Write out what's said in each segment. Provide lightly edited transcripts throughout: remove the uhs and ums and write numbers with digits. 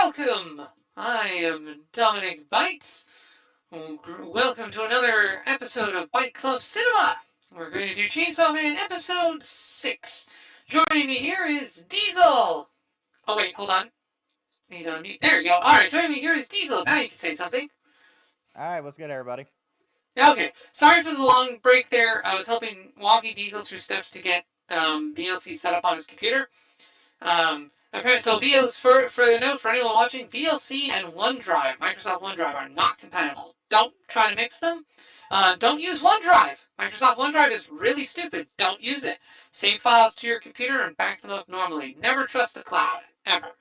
welcome! I am Dominic Bytes. Welcome to another episode of Byte Club Cinema. We're going to do Chainsawman episode 6. Joining me here is Diesel. Oh wait, hold on. Need to unmute. There you go. Alright, joining me here is Diesel. Now you can say something. Alright, what's good, everybody? Okay, sorry for the long break there. I was helping Wonky Diesel through steps to get VLC set up on his computer. So for the note for anyone watching, VLC and OneDrive, Microsoft OneDrive, are not compatible. Don't try to mix them. Don't use OneDrive. Microsoft OneDrive is really stupid. Don't use it. Save files to your computer and back them up normally. Never trust the cloud, ever.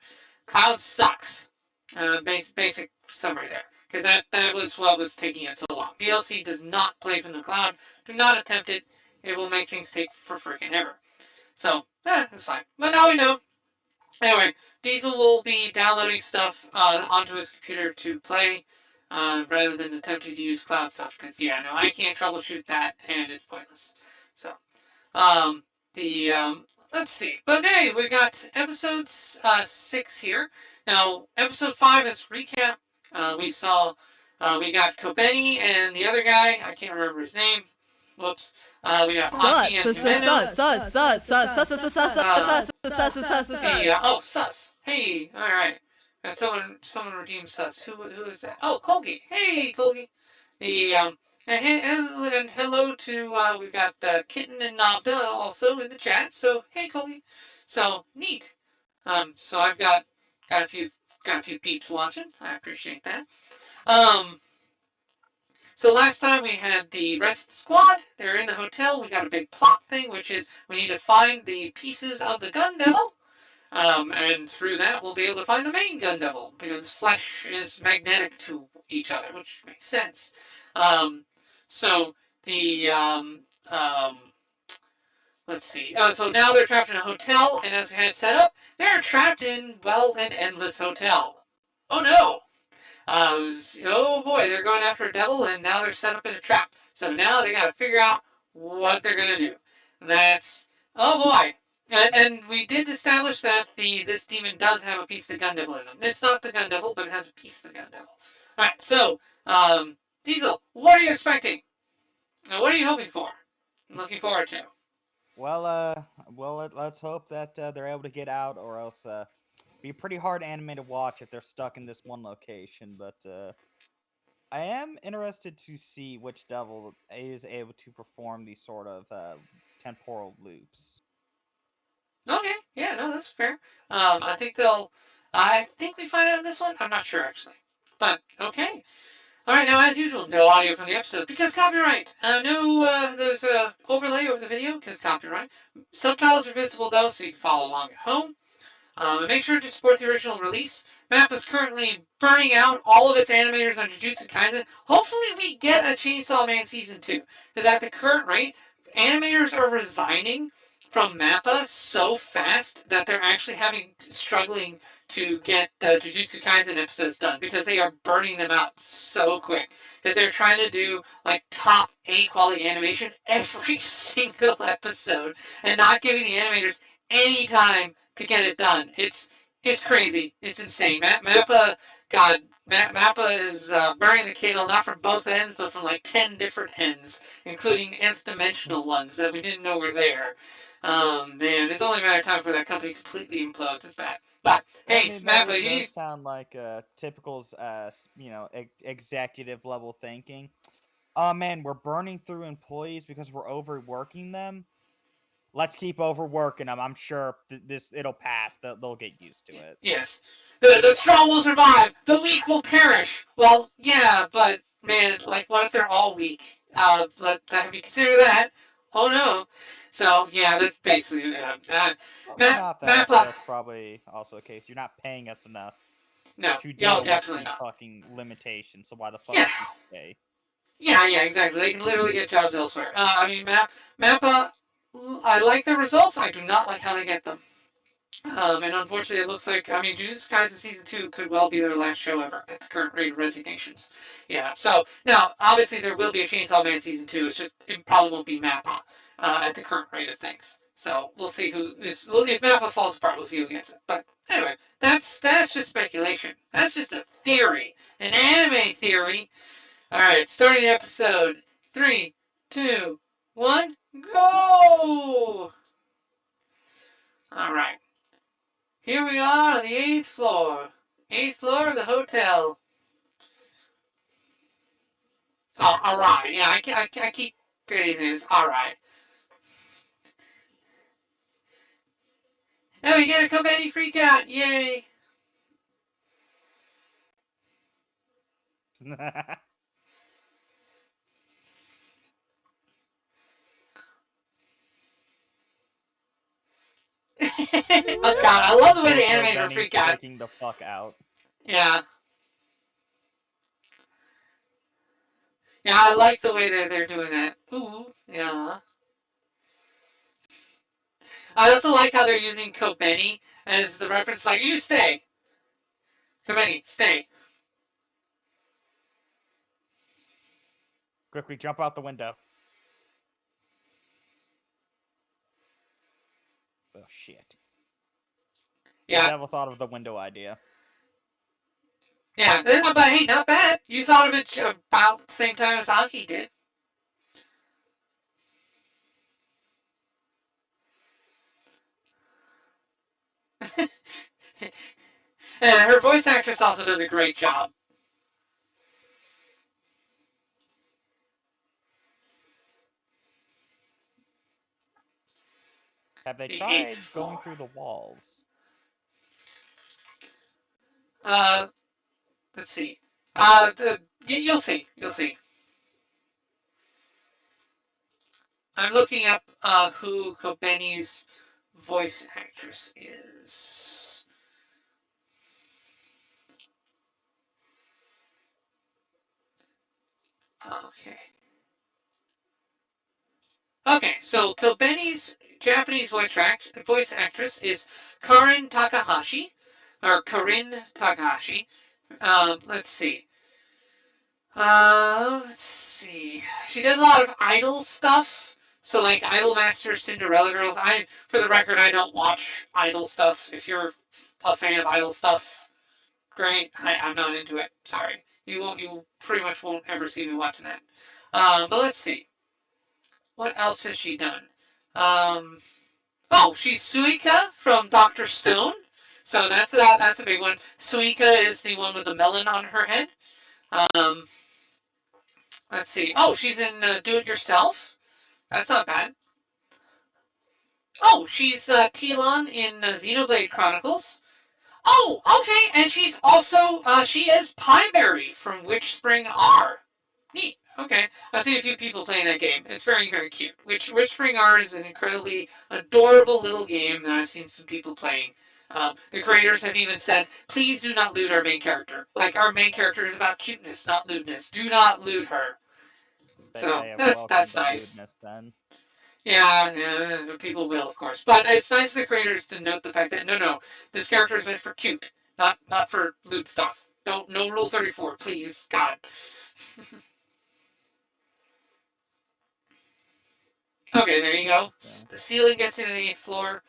Cloud sucks. Basic summary there. Because that was what was taking it so long. VLC does not play from the cloud. Do not attempt it. It will make things take for freaking ever. So, that's fine. But now we know. Anyway, Diesel will be downloading stuff onto his computer to play rather than attempting to use cloud stuff. Because, I can't troubleshoot that, and it's pointless. So, let's see. But hey, we got episode 6 here. Now, episode 5 is recap. We got Kobeni and the other guy. I can't remember his name. Whoops. We got Maki and Sus. Hey, alright. And someone redeemed Sus. Who is that? Oh, Kolgi. Hey, Kolgi. And hello to, we've got Kitten and Nabda also in the chat. So, hey, Kolgi. So, neat. So I've got a few peeps watching. I appreciate that. So last time we had the rest of the squad. They're in the hotel. We got a big plot thing, which is we need to find the pieces of the gun devil. And through that, we'll be able to find the main gun devil, because flesh is magnetic to each other, which makes sense. Let's see. So now they're trapped in a hotel, and as we had set up, they're trapped in, an endless hotel. Oh no! Oh boy, they're going after a devil, and now they're set up in a trap. So now they gotta figure out what they're gonna do. Oh boy. And we did establish that this demon does have a piece of the gun devil in him. It's not the gun devil, but it has a piece of the gun devil. Alright, so, Diesel, what are you expecting? What are you hoping for? I'm looking forward to. Well, let's hope that they're able to get out, or else be a pretty hard anime to watch if they're stuck in this one location. But I am interested to see which devil is able to perform these sort of temporal loops. Okay, yeah, no, that's fair. I think we find out in this one. I'm not sure, actually. But, okay. Alright, now, as usual, no audio from the episode, because copyright. There's a overlay over the video, because copyright. Subtitles are visible, though, so you can follow along at home. And make sure to support the original release. Mappa is currently burning out all of its animators on Jujutsu Kaisen. Hopefully we get a Chainsaw Man Season 2, because at the current rate, animators are resigning from Mappa so fast that they're actually struggling to get the Jujutsu Kaisen episodes done, because they are burning them out so quick. Because they're trying to do, top A quality animation every single episode, and not giving the animators any time to get it done. It's crazy. It's insane. Mappa is burning the candle not from both ends, but from 10 different ends, including nth-dimensional ones that we didn't know were there. Man, it's only a matter of time before that company completely implodes. It's bad. But hey, Mappa, you sound like typical, executive level thinking. Oh man, we're burning through employees because we're overworking them. Let's keep overworking them. I'm sure it'll pass. They'll get used to it. Yes. The strong will survive. The weak will perish. Well, yeah, but man, what if they're all weak? Have you considered that? Oh no. So yeah, that's basically that's probably also the case. You're not paying us enough. No, to deal definitely with not. Fucking limitations. So why the fuck should we stay? Yeah, exactly. They can literally get jobs elsewhere. Mappa, I like the results. I do not like how they get them. And unfortunately, it looks like, Jujutsu Kaisen Season 2 could well be their last show ever at the current rate of resignations. Yeah, so, now, obviously there will be a Chainsaw Man Season 2, it probably won't be Mappa. at the current rate of things. So we'll see if Mappa falls apart, we'll see who gets it. But anyway, that's just speculation. That's just a theory, an anime theory. All right, starting the episode. 3, 2, 1, go! All right, here we are on the 8th floor. 8th floor of the hotel. Oh, all right. Yeah, I keep getting this. All right. Now we get a Kobeni freak out. Yay! Oh god, I love the way they animated her Kobeni freak out. freaking the fuck out. Yeah. Yeah, I like the way that they're doing that. Ooh, yeah. I also like how they're using Kobeni as the reference, like, you stay. Kobeni, stay. Quickly jump out the window. Oh shit. Yeah. The devil thought of the window idea. Yeah, but hey, not bad. You thought of it about the same time as Aki did. And her voice actress also does a great job. Have they The tried 8th going floor. through the walls? Uh, let's see. You'll see. You'll see. I'm looking up who Kobeni's voice actress is. Okay. Okay, so Kobeni's Japanese voice actress is Karin Takahashi, or Karin Takahashi. Let's see. Let's see. She does a lot of idol stuff. So like Idolmaster, Cinderella Girls. For the record, I don't watch idol stuff. If you're a fan of idol stuff, great. I'm not into it. Sorry. You won't. You pretty much won't ever see me watching that. But let's see. What else has she done? Um, oh, she's Suika from Doctor Stone. So that's a big one. Suika is the one with the melon on her head. Um, let's see. Oh, she's in Do It Yourself. That's not bad. Oh, she's Tilon in Xenoblade Chronicles. Oh, okay, and she's also she is Pieberry from Witch Spring R. Neat. Okay, I've seen a few people playing that game. It's very, very cute. Witch Spring R is an incredibly adorable little game that I've seen some people playing. The creators have even said, please do not loot our main character. Like, our main character is about cuteness, not lewdness. Do not loot her. So, They have that's welcomed the nice. lewdness then. Yeah, people will, of course. But it's nice of the creators to note the fact that, no, this character is meant for cute, not for loot stuff. Don't, no Rule 34, please. God. Okay, there you go. So, The ceiling gets into the 8th floor.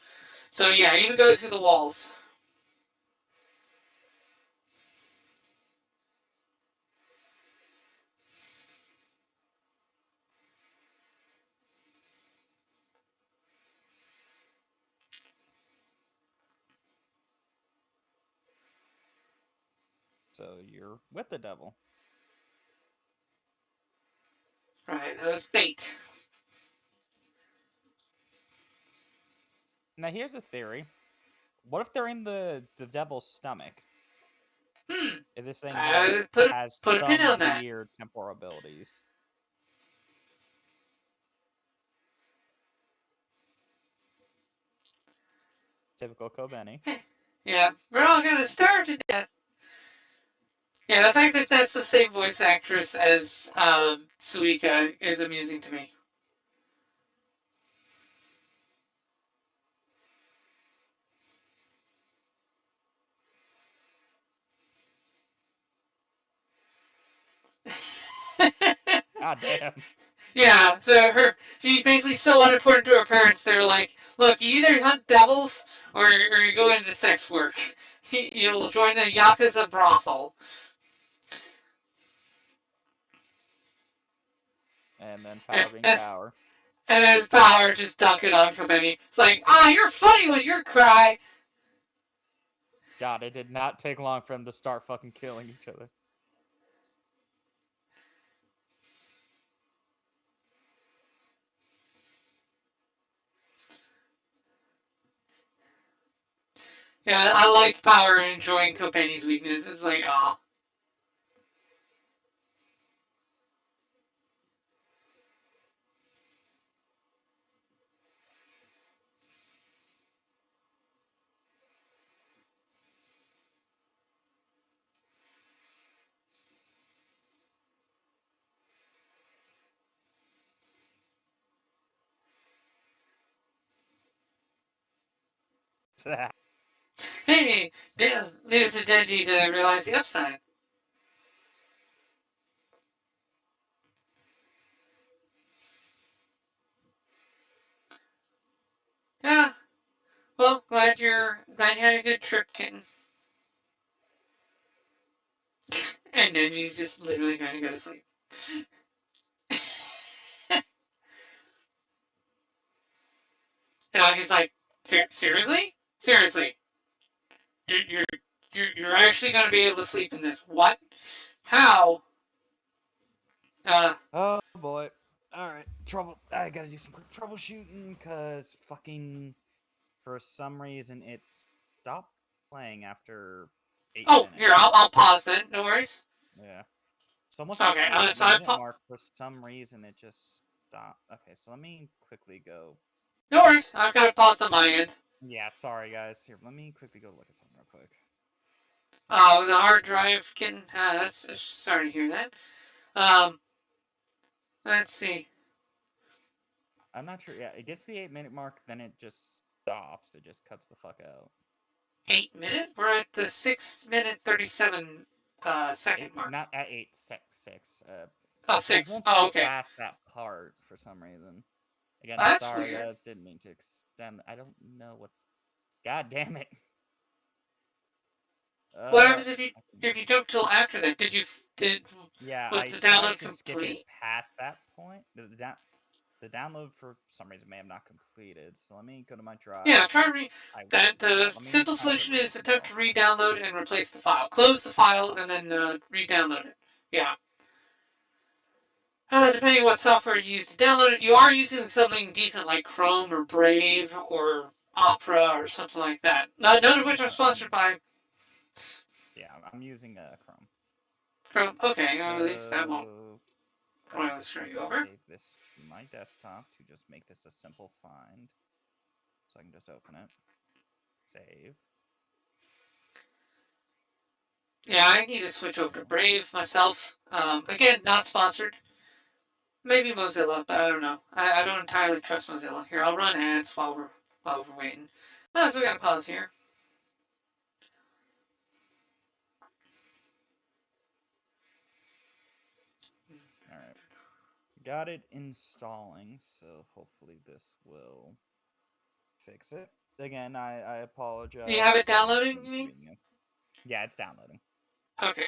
So yeah, even goes through the walls. so you're with the devil. Right, that was bait. Now here's a theory. What if they're in the devil's stomach? Hmm. If this thing Put has put a pin some on that. weird temporal abilities. Typical Kobeni. Yeah, we're all gonna starve to death. Yeah, the fact that that's the same voice actress as Suika is amusing to me. God damn. Yeah, so she's basically so unimportant to her parents. They're like, look, you either hunt devils or you go into sex work. You'll join the Yakuza brothel. And then And, power being and, power. and there's Power just dunking on Kobeni. It's like, you're funny when you cry. God, it did not take long for them to start fucking killing each other. Yeah, I like Power enjoying Kobeni's weakness. It's like, oh. Hey, leave it to Denji to realize the upside. Yeah. Well, glad you had a good trip, kitten. And Denji's just literally going to go to sleep. And he's like, seriously? Seriously? You're, you're, you're actually going to be able to sleep in this. What? How? Oh boy. Alright, trouble. I gotta do some quick troubleshooting because fucking. For some reason, it stopped playing after 8 minutes. Here, I'll pause then. No worries. Yeah. So once I hit Okay, the 8 so I minute mark, for some reason, it just stopped. Okay, so let me quickly go. no worries. I've got it paused on my end. Yeah, sorry guys. Here, let me quickly go look at something real quick. The hard drive getting. That's sorry to hear that. Let's see. I'm not sure. Yeah, it gets to the 8 minute mark, then it just stops. It just cuts the fuck out. 8 minute. We're at the 6 minute 37 second mark. Not at 8 6 6. Oh, It six. won't Oh, go okay. past that part for some reason. Again, That's sorry weird. guys, didn't mean to extend. I don't know what's. God damn it. What happens if Can... you don't till after that? Did Yeah, was I the tried download to skip it complete? past that point. The download for some reason may have not completed. So let me go to my drive. Yeah, try to re. I That yeah, the let me simple try to solution is attempt reinstall. to re-download and replace the file. Close the file and then re-download it. Yeah. Depending on what software you use to download it, you are using something decent like Chrome or Brave or Opera or something like that. None of which are sponsored by Yeah, I'm using Chrome. Chrome. Okay, at least that won't So I royally just screw need you to over. save this to my desktop to just make this a simple find. So I can just open it. Save. Yeah, I need to switch over to Brave myself. Again, not sponsored. Maybe Mozilla, but I don't know. I don't entirely trust Mozilla. Here, I'll run ads while we're waiting. Oh, so we got to pause here. Alright. Got it installing, so hopefully this will fix it. Again, I Do you have apologize it for the downloading, you mean? inconvenience. Yeah, it's downloading. Okay.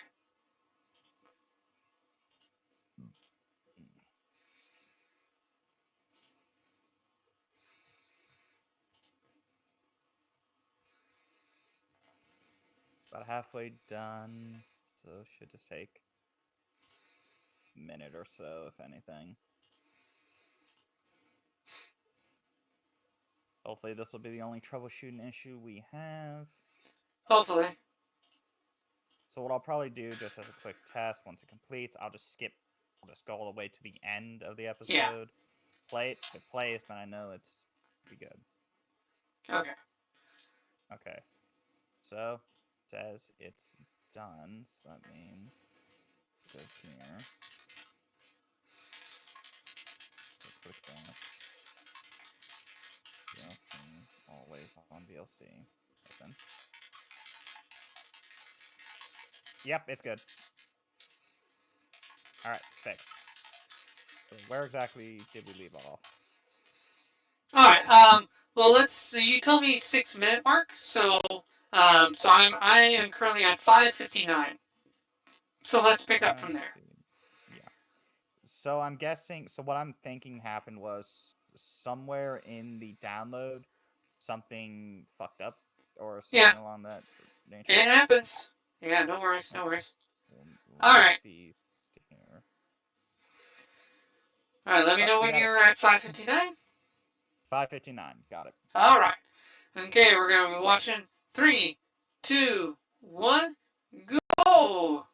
About halfway done, so should just take a minute or so, if anything. Hopefully this will be the only troubleshooting issue we have. Hopefully. So what I'll probably do, just as a quick test, once it completes, I'll just go all the way to the end of the Yeah. episode, play it. If it plays, then I know it's be good. Okay. Okay. So it says it's done, so that means go here. Click that. VLC, always on VLC. Open. Yep, it's good. Alright, it's fixed. So where exactly did we leave off? All right. Well, let's. So you told me 6 minute mark. So I am currently at 5:59. So let's pick up from there. 5:15. Yeah. So I'm guessing. So what I'm thinking happened was somewhere in the download, something fucked up or Yeah, something along that nature. it happens. Yeah, no worries, no Okay. worries. We'll All move right. these to here. All right. Let me Oh, know we when got it. you're at 5:59. 5:59. Got it. All right. Okay, we're gonna be watching. 3, 2, 1, go.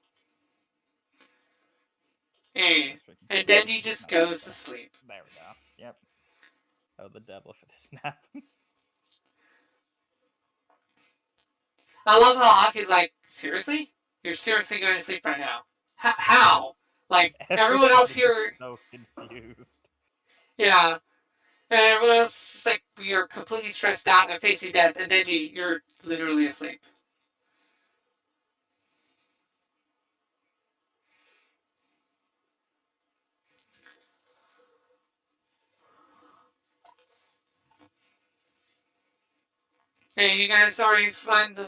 Hey, Let's freaking and save Denji this just map. goes to sleep. There we go. Yep. Oh, the devil for the snap. I love how Aki's like, seriously? You're seriously going to sleep right now? How? Like, everyone else Everybody is here, so confused. yeah. And everyone else is like, you're completely stressed out and facing death. And Denji, you're literally asleep. Hey, you guys already find the...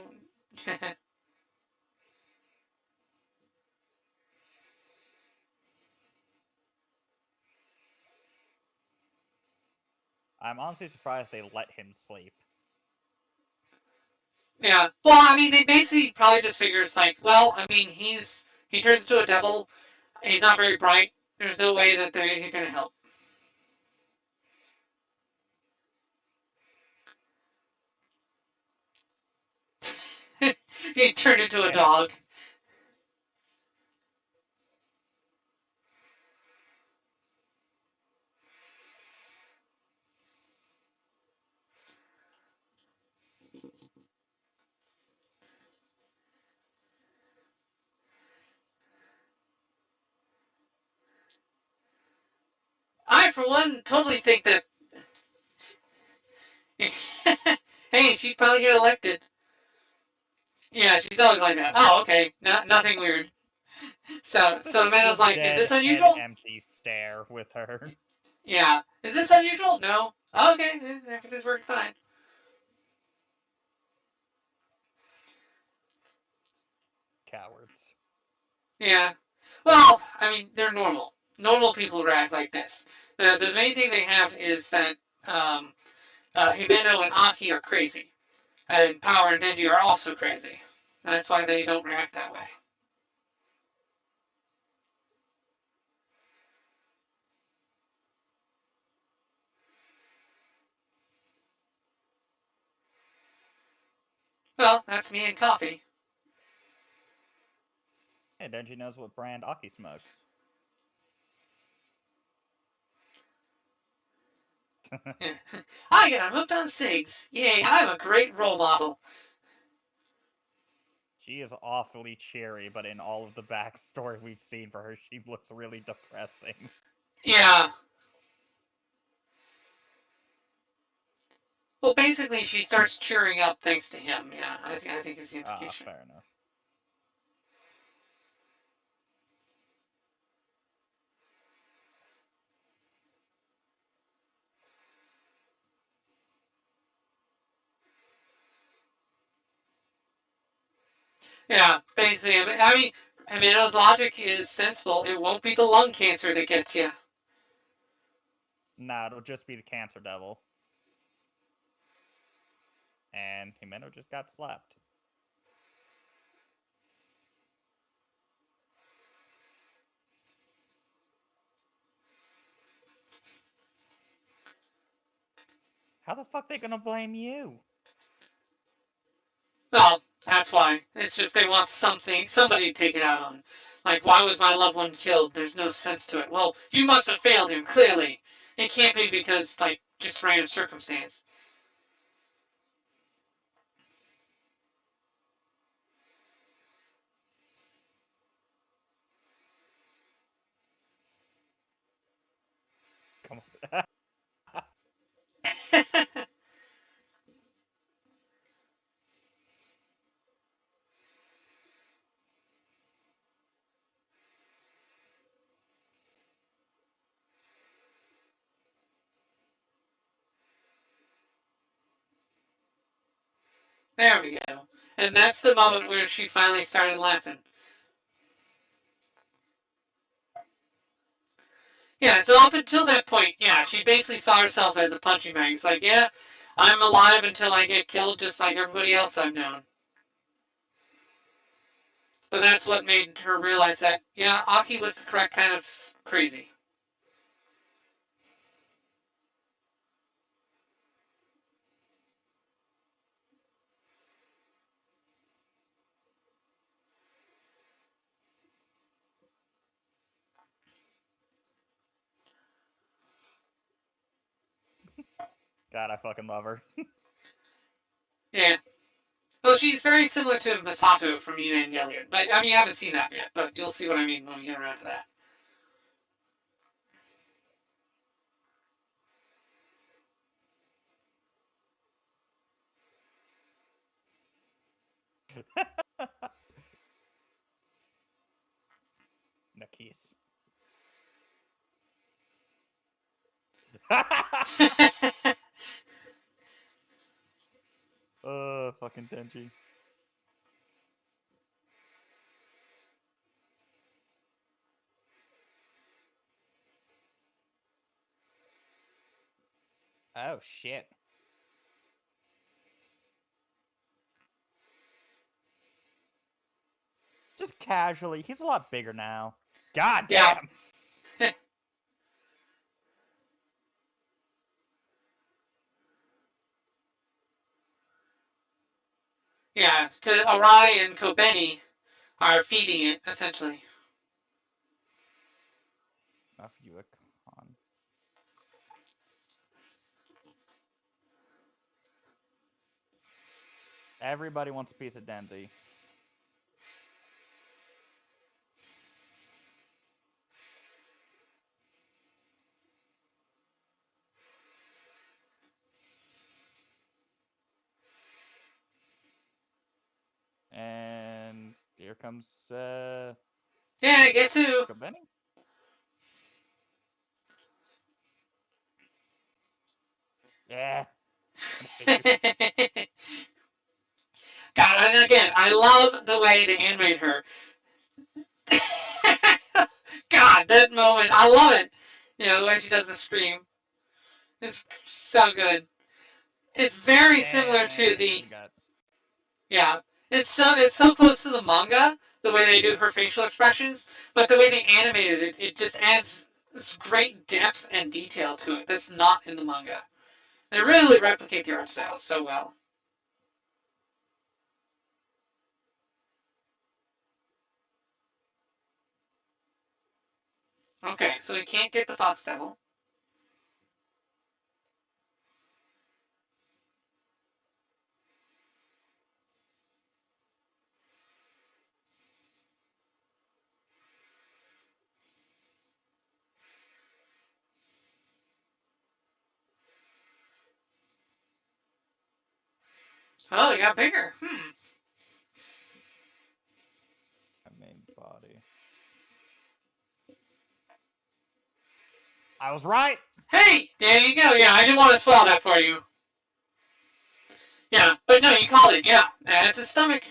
I'm honestly surprised they let him sleep. Yeah. Well, I mean, they basically probably just figures like, well, I mean, he turns into a devil. He's not very bright. There's no way that they're going to help. He turned into a Yeah. dog. I, for one, totally think that. Hey, she'd probably get elected. Yeah, she's always like that. Oh, okay, nothing weird. So the man The was like, "Is this dead and unusual?" empty stare with her. Yeah. Is this unusual? No. Oh, okay, everything's working fine. Cowards. Yeah. Well, I mean, they're normal. Normal people react like this. The main thing they have is that um, Himeno and Aki are crazy, and Power and Denji are also crazy. That's why they don't react that way. Well, that's me and coffee. Hey, Denji knows what brand Aki smokes. Yeah. I got hooked on cigs. Yay, I'm a great role model. She is awfully cheery, but in all of the backstory we've seen for her, she looks really depressing. Yeah. Well, basically, she starts cheering up thanks to him. Yeah, I think is the Ah, implication. fair enough. Yeah, basically. I mean, Himeno's logic is sensible. It won't be the lung cancer that gets you. Nah, it'll just be the cancer devil. And Himeno just got slapped. How the fuck they gonna blame you? Well, that's why. It's just they want somebody to take it out on. Like, why was my loved one killed? There's no sense to it. Well, you must have failed him, clearly. It can't be because, like, just random circumstance. Come on. There we go. And that's the moment where she finally started laughing. Yeah, so up until that point, yeah, she basically saw herself as a punching bag. It's like, yeah, I'm alive until I get killed just like everybody else I've known. But that's what made her realize that, yeah, Aki was the correct kind of crazy. God, I fucking love her. Yeah. Well, she's very similar to Masato from Evangelion. But, I mean, you haven't seen that yet, but you'll see what I mean when we get around to that. Nakis. Fucking denji. Oh shit. Just casually. He's a lot bigger now. God Yeah. damn. Yeah, because Arai and Kobeni are feeding it, essentially. Enough you a con. Everybody wants a piece of Denzi. And here comes Yeah, guess who? Kobeni? Yeah. Gonna fix you. God, and again, I love the way they animate her. God, that moment, I love it. You know, the way she does the scream. It's so good. It's very similar to And the we got yeah. It's so close to the manga, the way they do her facial expressions, but the way they animated it, it just adds this great depth and detail to it that's not in the manga. They really replicate the art style so well. Okay, so we can't get the Fox Devil. Oh, it got bigger. my main body. I was right. Hey, there you go. Yeah, I didn't want to spoil that for you. Yeah, but no, you called it. Yeah, that's his stomach.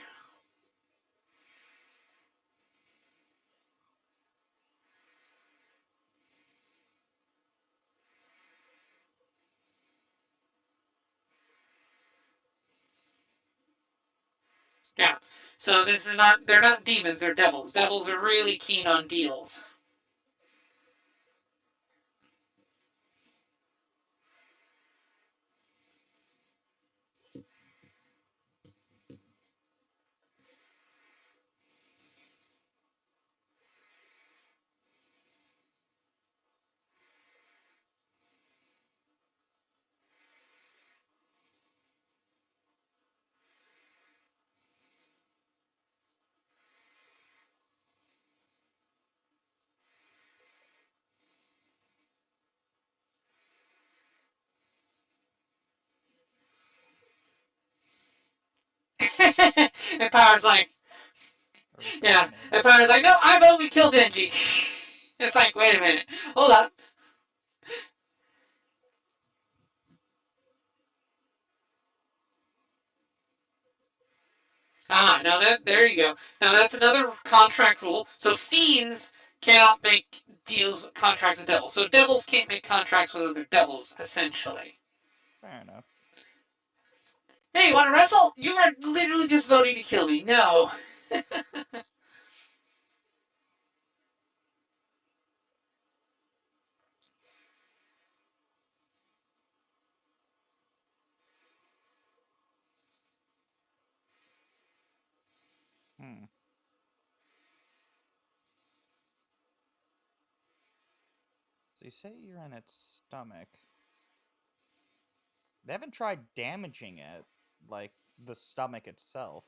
Yeah. So this is not. They're not demons. They're devils. Devils are really keen on deals. And Power's like, yeah. And Power's like, no, I vote we kill Denji. It's like, wait a minute, hold up. Now there you go. Now that's another contract rule. So fiends cannot make deals contracts with devils. So devils can't make contracts with other devils, essentially. Fair enough. Hey, you want to wrestle? You are literally just voting to kill me. No. Hmm. So you say you're in its stomach. They haven't tried damaging it, like the stomach itself.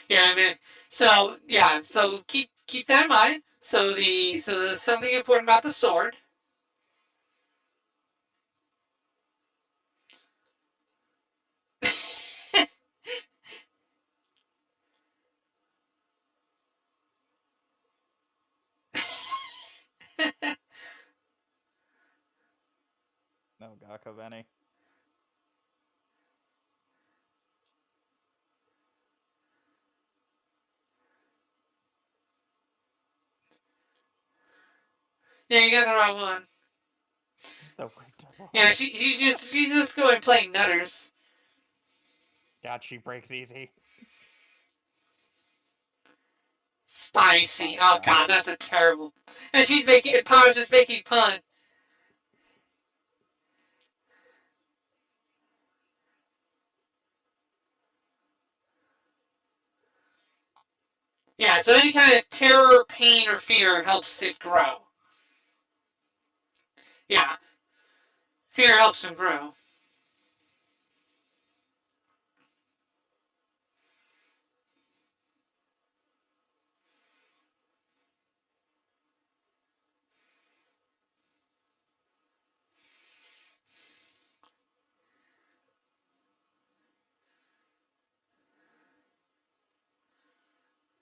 Yeah, I mean, so yeah, so keep that in mind. So something important about the sword. No, God, Kobeni. Yeah, you got the wrong one. The Wind Devil. Yeah, she's just going playing nutters. God, she breaks easy. Spicy. Oh Spicy. god, that's a terrible. And she's making Power's just making fun. Yeah, so any kind of terror, pain, or fear helps it grow. Yeah, fear helps him grow.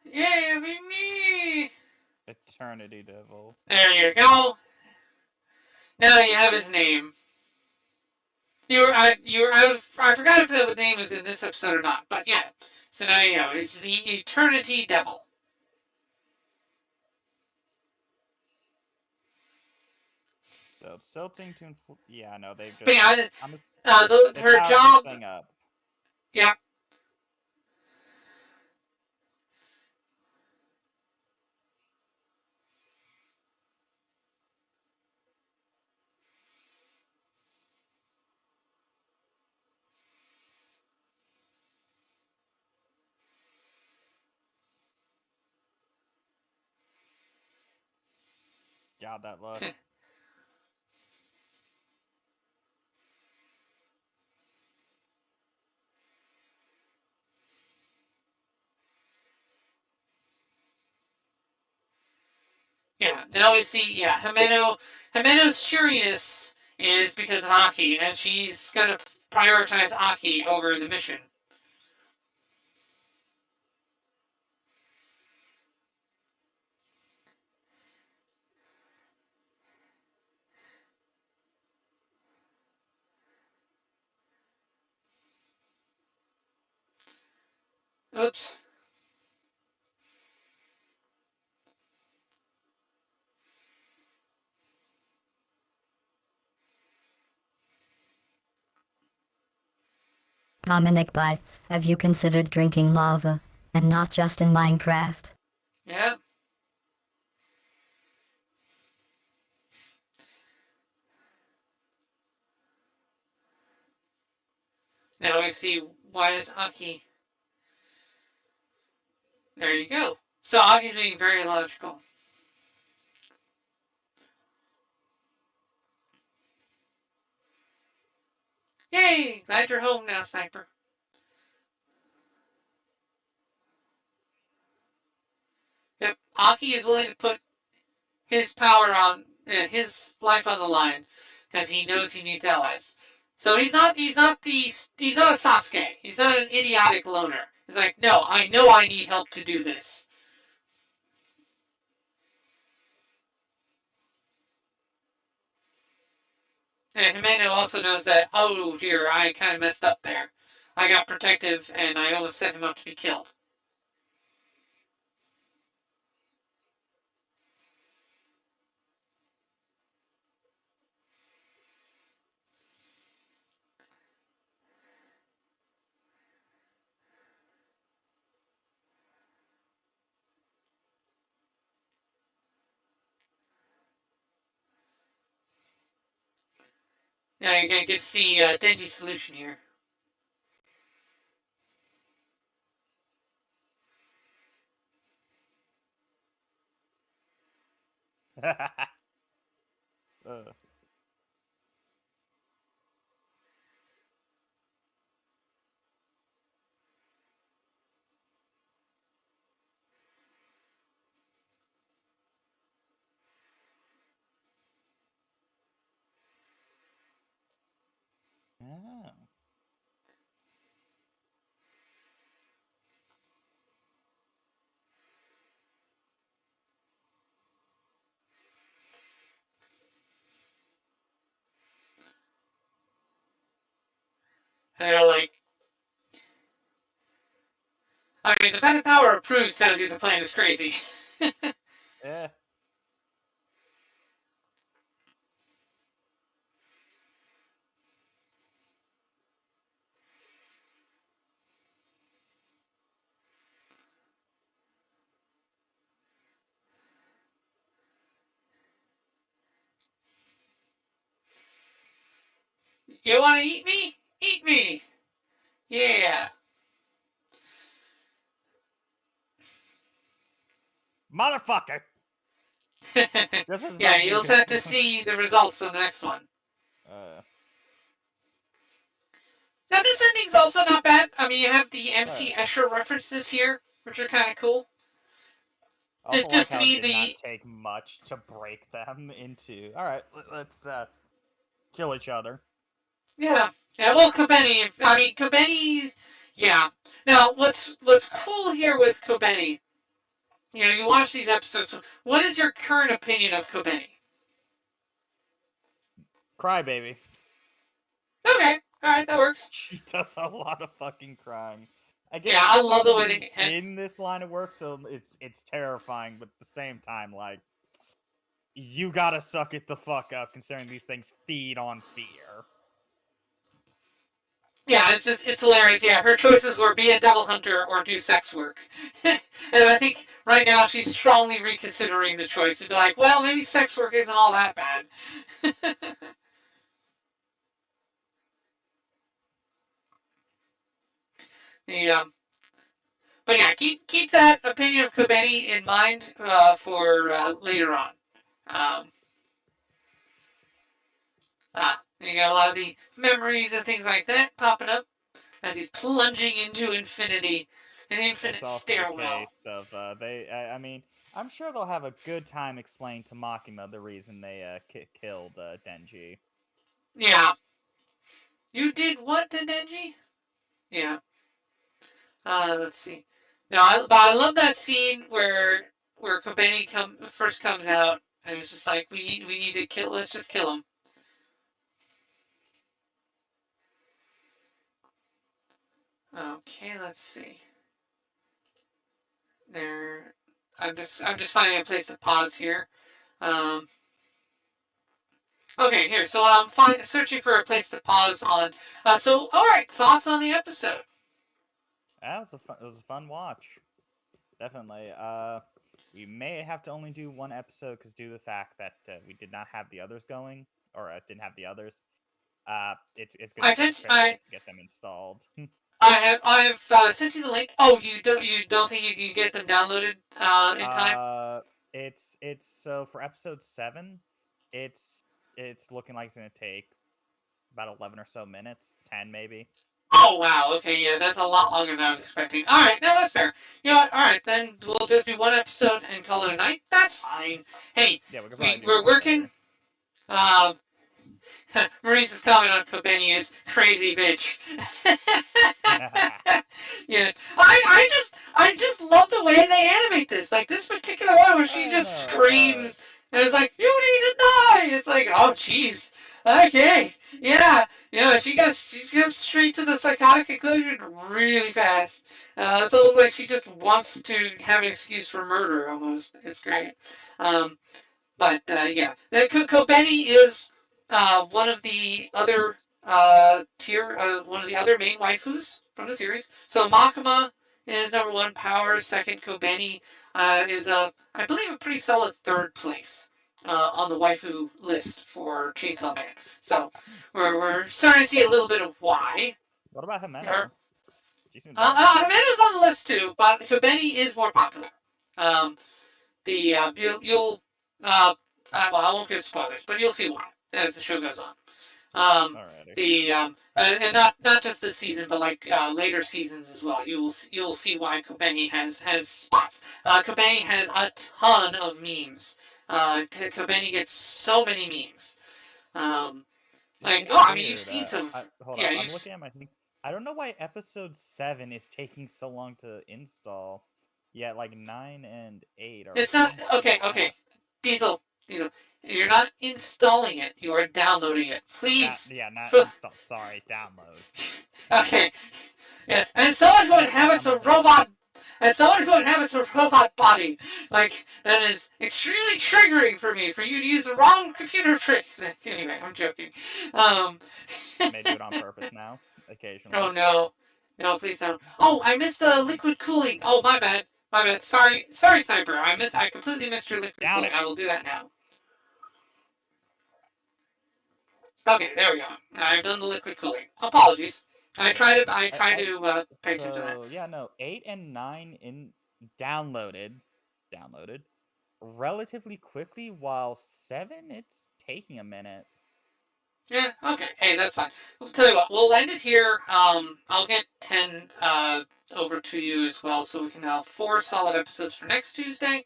Yeah, be me. Eternity Devil. There you go. Now you have his name. I forgot if the name was in this episode or not, but yeah. So now you know it's the Eternity Devil. So it's tilting to yeah, no, they've But just yeah, I'm just they her powered this job. thing up. Yeah, God, that look. yeah. Now we see, yeah, Himeno's cheeriness is because of Aki, and she's gonna prioritize Aki over the mission. Oops. Dominic Bytes, have you considered drinking lava? And not just in Minecraft? Yeah. Now we see why is Aki. There you go. So Aki's being very logical. Yay! Glad you're home now, Sniper. Yep. Aki is willing to put his power on his life on the line because he knows he needs allies. So he's not a Sasuke. He's not an idiotic loner. He's like, no, I know I need help to do this. And Himeno also knows that, oh dear, I kind of messed up there. I got protective and I almost set him up to be killed. Now you're going to get to see Denji's solution here. uh, oh. And they're like, I mean, the Phantom Power approves tells you the plan is crazy. Yeah. You want to eat me? Eat me! Yeah. Motherfucker! This is Yeah, not you'll good. have to see the results of the next one. Now, this ending's also not bad. I mean, you have the MC Escher references here, which are kind of cool. I also It's like just to how me it did not take much to break them into. All right, let's kill each other. Yeah. Yeah, well, Kobeni, I mean, Kobeni, yeah. Now, what's cool here with Kobeni, you know, you watch these episodes, so what is your current opinion of Kobeni? Crybaby. Okay, alright, that works. She does a lot of fucking crying. I guess Yeah, I love the way she's in this line of work, so it's terrifying, but at the same time, like, you gotta suck it the fuck up, considering these things feed on fear. Yeah, it's hilarious. Yeah, her choices were be a devil hunter or do sex work. And I think right now she's strongly reconsidering the choice to be like, well, maybe sex work isn't all that bad. Yeah. But yeah, keep that opinion of Kobeni in mind for later on. Um, you got a lot of the memories and things like that popping up as he's plunging into infinity, an infinite It's also stairwell. the case of I mean, I'm sure they'll have a good time explaining to Makima the reason they killed Denji. Yeah. You did what to Denji? Yeah. Let's see. No, but I love that scene where Kobeni first comes out and it's just like we need to kill. Let's just kill him. Okay, let's see. There. I'm just finding a place to pause here. Um, okay, here. So I'm searching for a place to pause on. So all right, thoughts on the episode? That was it was a fun watch. Definitely. We may have to only do one episode because due to the fact that we did not have the others going, or didn't have the others. It's gonna take a fair bit to get them installed. I've sent you the link. Oh, you don't think you can get them downloaded in time? It's so for episode 7, it's looking like it's gonna take about 11 or so minutes, 10 maybe. Oh wow. Okay, yeah, that's a lot longer than I was expecting. All right, no, that's fair. You know what? All right, then we'll just do one episode and call it a night. That's fine. Hey, Yeah, we could probably do we're one working. later. Maurice's comment on Kobeni is crazy bitch. Yeah, I just love the way they animate this. Like this particular one where she just screams and it's like you need to die. It's like oh jeez. Okay, yeah, she goes straight to the psychotic conclusion really fast. It's almost like she just wants to have an excuse for murder. Almost, it's great. Um, but yeah, Kobeni is one of the other one of the other main waifus from the series. So Makima is number one power. Second, Kobeni is I believe a pretty solid third place on the waifu list for Chainsaw Man. So we're starting to see a little bit of why. What about Her, Himeno? She seems alright. Himena's on the list too, but Kobeni is more popular. Um, the you'll well, I won't give spoilers, but you'll see why as the show goes on. Alrighty. And not just this season, but like later seasons as well. You'll see why Kobeni has spots. Kobeni has a ton of memes. Kobeni gets so many memes. Um, like It's oh, I mean you've weird. seen some. Hold Yeah, up. I'm you've. looking at my thing. I don't know why episode 7 is taking so long to install. Yeah, like 9 and 8 are It's not pretty okay. fast. Diesel. You're not installing it. You are downloading it. Please. Not install. Sorry, download. Okay. Yes. As someone who inhabits I'm a a dummy. robot, as someone who inhabits a robot body, like that is extremely triggering for me. For you to use the wrong computer tricks. Anyway, I'm joking. Um. May do it on purpose now, Oh occasionally. no. No, please don't. Oh, I missed the liquid cooling. Oh, my bad. My bad. Sorry, Sniper. I completely missed your liquid Down cooling. it. I will do that now. Okay, there we go. I've done the liquid cooling. Apologies. I try I to pay attention to that. So yeah, no, 8 and 9 in downloaded relatively quickly, while 7 it's taking a minute. Yeah, okay. Hey, that's fine. I'll tell you what, we'll end it here. I'll get 10 over to you as well, so we can have 4 solid episodes for next Tuesday.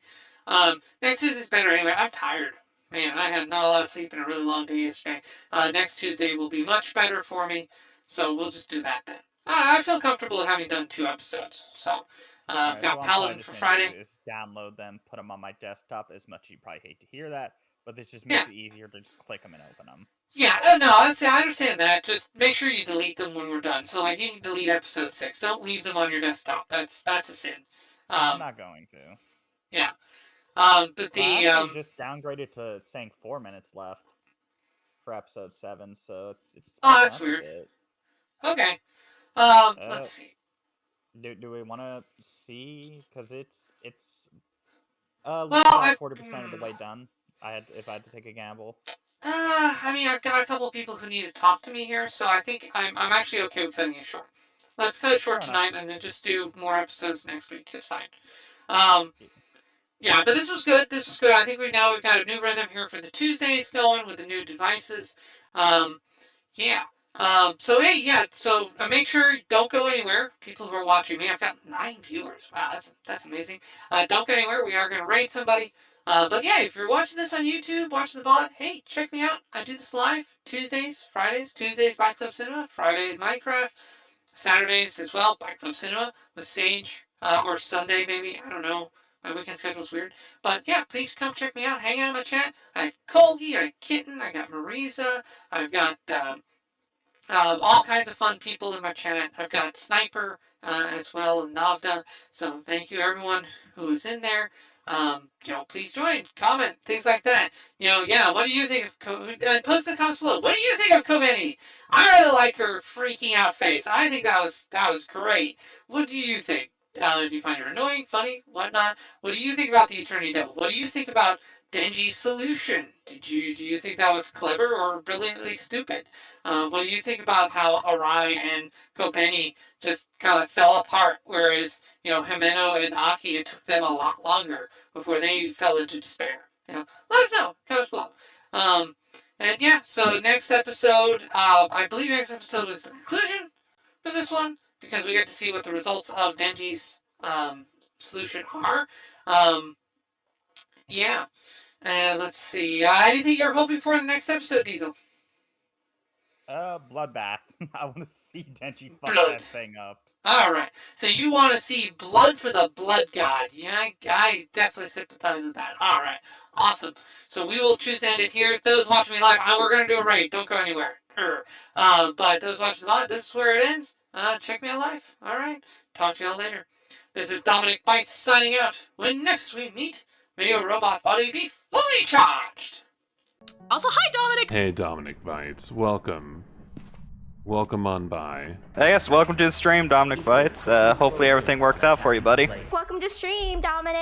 Next Tuesday's better anyway. I'm tired. Man, I had not a lot of sleep and a really long day yesterday. Next Tuesday will be much better for me, so we'll just do that then. I feel comfortable having done 2 episodes, so All I've right, so got I'm probably Paladin just for gonna do Friday. is download them, put them on my desktop. As much as you probably hate to hear that, but this just Yeah, makes it easier to just click them and open them. yeah, no, I understand that. Just make sure you delete them when we're done. So, like, you can delete episode 6. Don't leave them on your desktop. That's a sin. I'm Um, not going to. yeah. But I the actually just downgraded to saying 4 minutes left for episode 7, so it's oh, bumping that's up a weird. bit. Okay. Uh, Let's see. do we want to see? Because it's Well, about 40% of the way done. If I had to take a gamble. I mean, I've got a couple of people who need to talk to me here, so I think I'm actually okay with cutting it short. Let's cut it short Fair enough. tonight, and then just do more episodes next week. It's fine. Um, Yeah, but this was good. This was good. I think we've got a new rhythm here for the Tuesdays going with the new devices. Um, yeah. So hey, yeah. So make sure you don't go anywhere. People who are watching me, I've got 9 viewers. Wow, that's amazing. Don't go anywhere. We are going to rate somebody. But yeah, if you're watching this on YouTube, watching the bot, hey, check me out. I do this live Tuesdays, Fridays. Tuesdays Byte Club Cinema. Fridays Minecraft. Saturdays as well, Byte Club Cinema with Sage, or Sunday maybe. I don't know. My weekend schedule's weird. But yeah, please come check me out. Hang out in my chat. I got Colgi, I got Kitten, I got Marisa, I've got all kinds of fun people in my chat. I've got Sniper as well and Navda. So thank you everyone who is in there. Please join, comment, things like that. Yeah. What do you think of post in the comments below? What do you think of Kobeni? I really like her freaking out face. I think that was great. What do you think? Do you find her annoying, funny, whatnot? What do you think about the Attorney Devil? What do you think about Denji's solution? Do you think that was clever or brilliantly stupid? What do you think about how Arai and Kobeni just kind of fell apart, whereas Himeno and Aki, it took them a lot longer before they fell into despair? Let us know. Comments below. And yeah, so next episode, I believe next episode is the conclusion for this one because we get to see what the results of Denji's solution are. Um, yeah, and let's see. Anything you're hoping for in the next episode, Diesel? Bloodbath. I want to see Denji fuck Blood. that thing up. Alright, so you want to see blood for the blood god. Yeah, I definitely sympathize with that. Alright, awesome. So we will choose to end it here. Those watching me live, we're going to do a raid. Don't go anywhere. But those watching live, this is where it ends. Check me out live. Alright, talk to y'all later. This is Dominic Bytes signing out. When next we meet, may your robot body be fully charged. Also, hi, Dominic! Hey, Dominic Bytes. Welcome. Welcome on by. Hey, yes, welcome to the stream, Dominic Bytes. Hopefully everything works out for you, buddy. Welcome to stream, Dominic!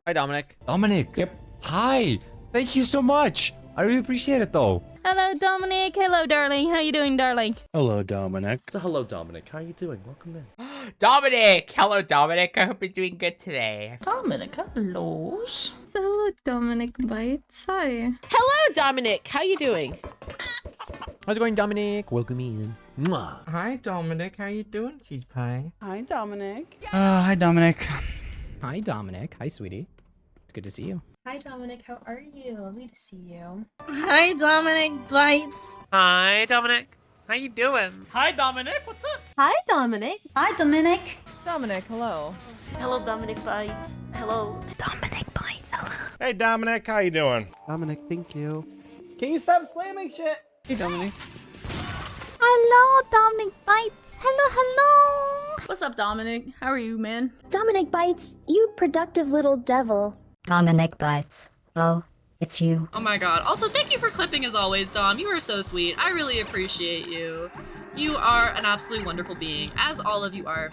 Hi, Dominic. Dominic. Yep. Hi. Thank you so much. I really appreciate it, though. Hello, Dominic. Hello, darling. How you doing, darling? Hello, Dominic. So hello, Dominic. How are you doing? Welcome in. Dominic! Hello, Dominic. I hope you're doing good today. Dominic, hello. Hello, Dominic Bytes. Hi. Hello, Dominic. How you doing? How's it going, Dominic? Welcome in. Mwah. Hi, Dominic. How you doing, Cheese Pie? Hi, Dominic. Hi, Dominic. Hi, Dominic. Hi, sweetie. It's good to see you. Hi, Dominic. How are you? Lovely to see you. Hi, Dominic Bytes. Hi, Dominic. How you doing? Hi, Dominic. What's up? Hi, Dominic. Hi, Dominic. Dominic, hello. Hello, Dominic Bytes. Hello. Dominic Bytes. Hello. Hey, Dominic. How you doing? Dominic, thank you. Can you stop slamming shit? Hey, Dominic. Hello, Dominic Bytes. Hello. What's up, Dominic? How are you, man? Dominic Bytes, you productive little devil. Dominic Bytes. Oh, it's you. Oh my god. Also, thank you for clipping as always, Dom. You are so sweet. I really appreciate you. You are an absolutely wonderful being, as all of you are.